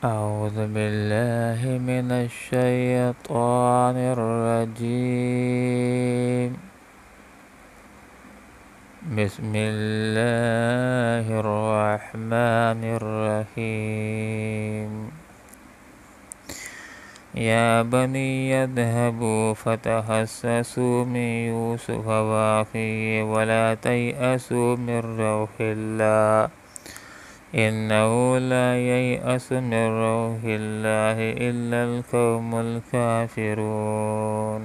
أعوذ بالله من الشيطان الرجيم. بسم الله الرحمن الرحيم. يا بني اذهبوا فتحسسوا من يوسف وأخيه ولا تيأسوا من روح الله إنه لا ييأس من روح الله إلا القوم الكافرون.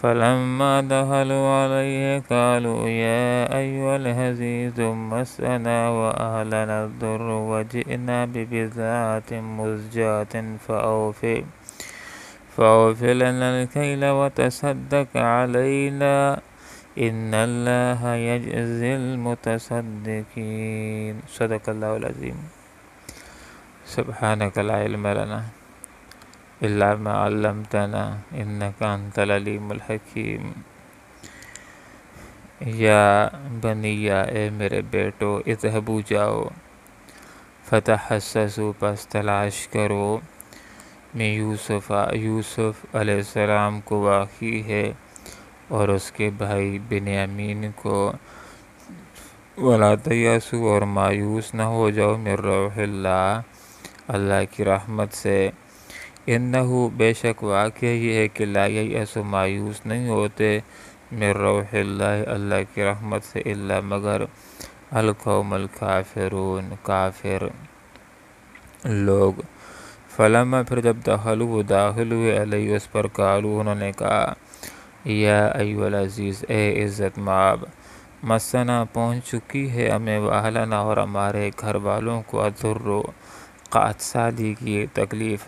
فلما دخلوا عليه قالوا يا أيها العزيز مسنا وأهلنا الضر وجئنا ببضاعة مزجاة فأوف لنا الكيل وتصدق علينا إن الله يجزي المتصدقين. صدق الله العظيم. سبحانك لا علم لنا إلا ما علمتنا إنك أنت العليم الحكيم. یا بنیا، اے میرے بیٹو، اذهبوا جاؤ، فتحسسوا پس تلاش کرو، میں یوسف علیہ السلام کو واقعی ہے اور اس کے بھائی بنیامین کو، ولا تیأسوا اور مایوس نہ ہو جاؤ، من روح اللہ اللہ کی رحمت سے، انہو بے شک واقعہ یہ ہے کہ لا ییأس مایوس نہیں ہوتے، من روح اللہ اللہ کی رحمت سے، الا مگر القوم الکافرون کافر لوگ۔ فلما پھر جب دخلوا داخل ہوئے علیہ اس پر، قالوا انہوں نے کہا یا ایھا العزیز اے عزت مآب، مسنا پہنچ چکی ہے ہمیں، واہلنا اور ہمارے گھر والوں کو، الضر قحط سالی کی تکلیف،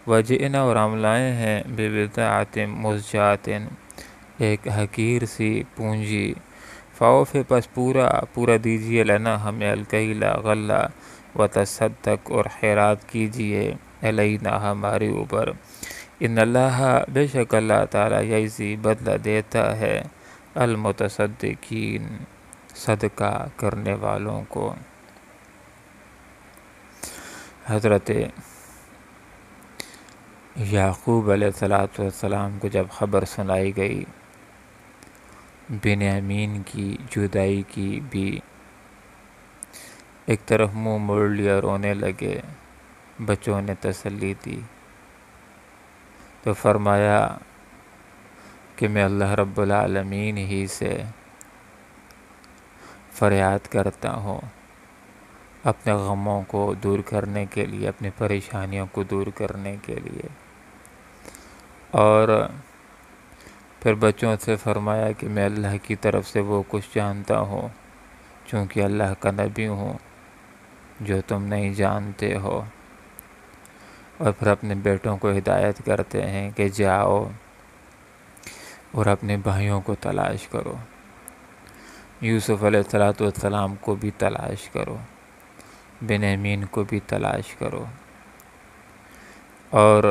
وجئنا اور ہم لائے ہیں، ببضاعۃ مزجاۃ ایک حقیر سی پونجی، فاوف پس پورا دیجیے، لنا ہمیں، الکیل غلہ، وتصدق اور خیرات کیجیے، علینا ہمارے اوپر، ان اللہ بے شک اللہ تعالیٰ یجزی بدلہ دیتا ہے، المتصدقین صدقہ کرنے والوں کو۔ حضرت یعقوب علیہ السلام کو جب خبر سنائی گئی بنیامین کی جدائی کی، بھی ایک طرف منہ موڑ لیا، رونے لگے، بچوں نے تسلی دی، تو فرمایا کہ میں اللہ رب العالمین ہی سے فریاد کرتا ہوں اپنے غموں کو دور کرنے کے لیے، اپنی پریشانیوں کو دور کرنے کے لیے۔ اور پھر بچوں سے فرمایا کہ میں اللہ کی طرف سے وہ کچھ جانتا ہوں، چونکہ اللہ کا نبی ہوں، جو تم نہیں جانتے ہو۔ اور پھر اپنے بیٹوں کو ہدایت کرتے ہیں کہ جاؤ اور اپنے بھائیوں کو تلاش کرو، یوسف علیہ السلام کو بھی تلاش کرو، بنیامین کو بھی تلاش کرو، اور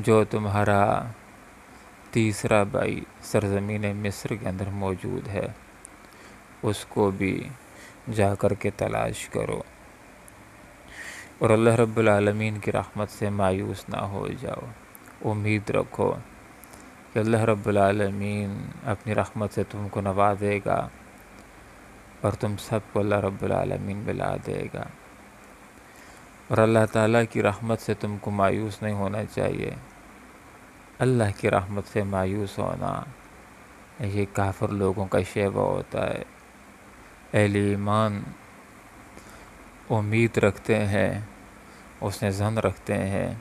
جو تمہارا تیسرا بھائی سرزمین مصر کے اندر موجود ہے اس کو بھی جا کر کے تلاش کرو، اور اللہ رب العالمین کی رحمت سے مایوس نہ ہو جاؤ، امید رکھو کہ اللہ رب العالمین اپنی رحمت سے تم کو نوازے گا اور تم سب کو اللہ رب العالمین ملا دے گا۔ اور اللہ تعالیٰ کی رحمت سے تم کو مایوس نہیں ہونا چاہیے، اللہ کی رحمت سے مایوس ہونا یہ کافر لوگوں کا شیوہ ہوتا ہے۔ اہل ایمان امید رکھتے ہیں، اس نے ظن رکھتے ہیں،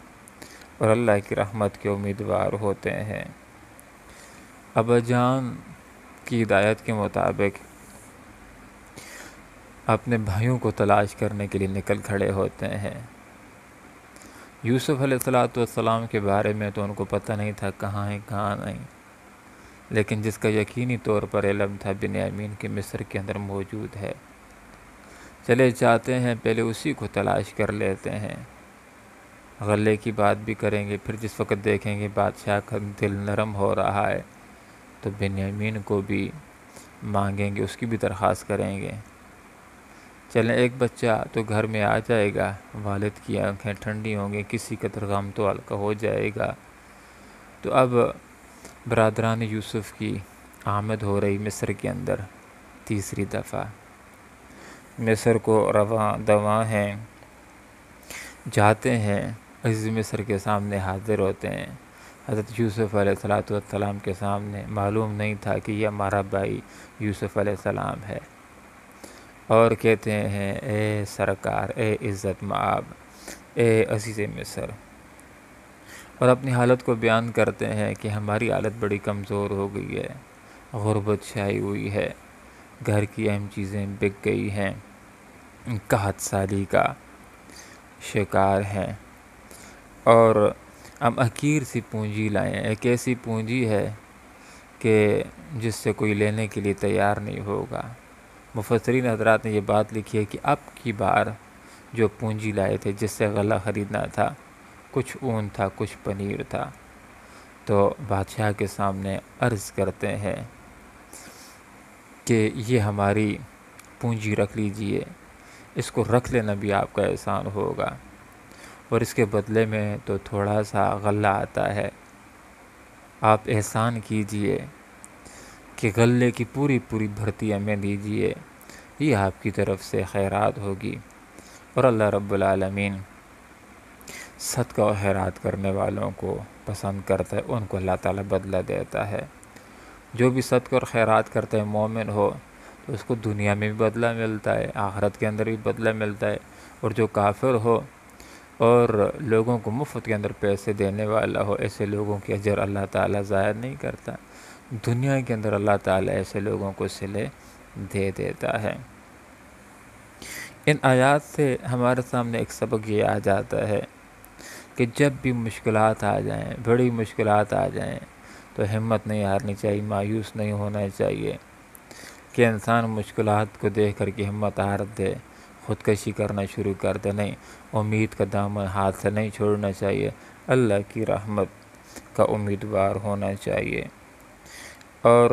اور اللہ کی رحمت کے امیدوار ہوتے ہیں۔ ابا جان کی ہدایت کے مطابق اپنے بھائیوں کو تلاش کرنے کے لیے نکل کھڑے ہوتے ہیں۔ یوسف علیہ السلام کے بارے میں تو ان کو پتہ نہیں تھا کہاں ہیں کہاں نہیں، لیکن جس کا یقینی طور پر علم تھا بنیامین کے مصر کے اندر موجود ہے، چلے جاتے ہیں پہلے اسی کو تلاش کر لیتے ہیں، غلے کی بات بھی کریں گے، پھر جس وقت دیکھیں گے بادشاہ کا دل نرم ہو رہا ہے تو بنیامین کو بھی مانگیں گے، اس کی بھی درخواست کریں گے۔ چلیں ایک بچہ تو گھر میں آ جائے گا، والد کی آنکھیں ٹھنڈی ہوں گی، کسی قدر غم تو ہلکا ہو جائے گا۔ تو اب برادران یوسف کی آمد ہو رہی مصر کے اندر تیسری دفعہ۔ مصر کو رواں دواں ہیں، جاتے ہیں، عزیز مصر کے سامنے حاضر ہوتے ہیں۔ حضرت یوسف علیہ السلام کے سامنے معلوم نہیں تھا کہ یہ ہمارا بھائی یوسف علیہ السلام ہے، اور کہتے ہیں اے سرکار، اے عزت مآب، اے عزیز مصر، اور اپنی حالت کو بیان کرتے ہیں کہ ہماری حالت بڑی کمزور ہو گئی ہے، غربت چھائی ہوئی ہے، گھر کی اہم چیزیں بک گئی ہیں، قحط سالی کا شکار ہیں، اور ہم حقیر سی پونجی لائے ہیں۔ ایک ایسی پونجی ہے کہ جس سے کوئی لینے کے لیے تیار نہیں ہوگا۔ مفسرین حضرات نے یہ بات لکھی ہے کہ اب کی بار جو پونجی لائے تھے، جس سے غلہ خریدنا تھا، کچھ اون تھا، کچھ پنیر تھا، تو بادشاہ کے سامنے عرض کرتے ہیں کہ یہ ہماری پونجی رکھ لیجئے، اس کو رکھ لینا بھی آپ کا احسان ہوگا، اور اس کے بدلے میں تو تھوڑا سا غلہ آتا ہے، آپ احسان کیجئے کہ غلے کی پوری بھرتی ہمیں دیجئے، یہ آپ کی طرف سے خیرات ہوگی۔ اور اللہ رب العالمین صدقہ و خیرات کرنے والوں کو پسند کرتا ہے، ان کو اللہ تعالیٰ بدلہ دیتا ہے۔ جو بھی صدقہ اور خیرات کرتا ہے مومن ہو تو اس کو دنیا میں بھی بدلہ ملتا ہے، آخرت کے اندر بھی بدلہ ملتا ہے، اور جو کافر ہو اور لوگوں کو مفت کے اندر پیسے دینے والا ہو، ایسے لوگوں کے اجر اللہ تعالیٰ ضائع نہیں کرتا، دنیا کے اندر اللہ تعالیٰ ایسے لوگوں کو صلے دے دیتا ہے۔ ان آیات سے ہمارے سامنے ایک سبق یہ آ جاتا ہے کہ جب بھی مشکلات آ جائیں، بڑی مشکلات آ جائیں، تو ہمت نہیں ہارنی چاہیے، مایوس نہیں ہونا چاہیے کہ انسان مشکلات کو دیکھ کر کے ہمت ہار دے، خودکشی کرنا شروع کر دے۔ نہیں، امید کا دامن ہاتھ سے نہیں چھوڑنا چاہیے، اللہ کی رحمت کا امیدوار ہونا چاہیے۔ اور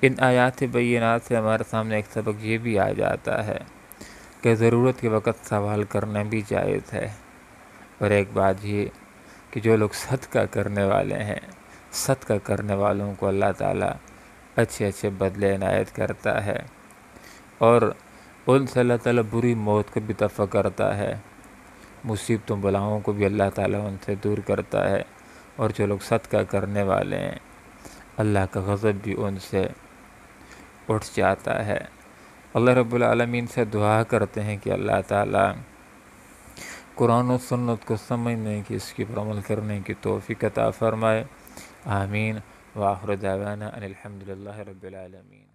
ان آیات بینات سے ہمارے سامنے ایک سبق یہ بھی آ جاتا ہے کہ ضرورت کے وقت سوال کرنا بھی جائز ہے۔ اور ایک بات یہ کہ جو لوگ صدقہ کرنے والے ہیں، صدقہ کرنے والوں کو اللہ تعالیٰ اچھے بدلے عنایت کرتا ہے، اور ان سے اللہ تعالیٰ بری موت کو بھی دفع کرتا ہے، مصیبتوں بلاؤں کو بھی اللہ تعالیٰ ان سے دور کرتا ہے، اور جو لوگ صدقہ کرنے والے ہیں اللہ کا غضب بھی ان سے اٹھ جاتا ہے۔ اللہ رب العالمین سے دعا کرتے ہیں کہ اللہ تعالیٰ قرآن و سنت کو سمجھنے کی، اس کی پر عمل کرنے کی توفیق عطا فرمائے، آمین۔ وآخر دعوانا ان الحمدللہ رب العالمین۔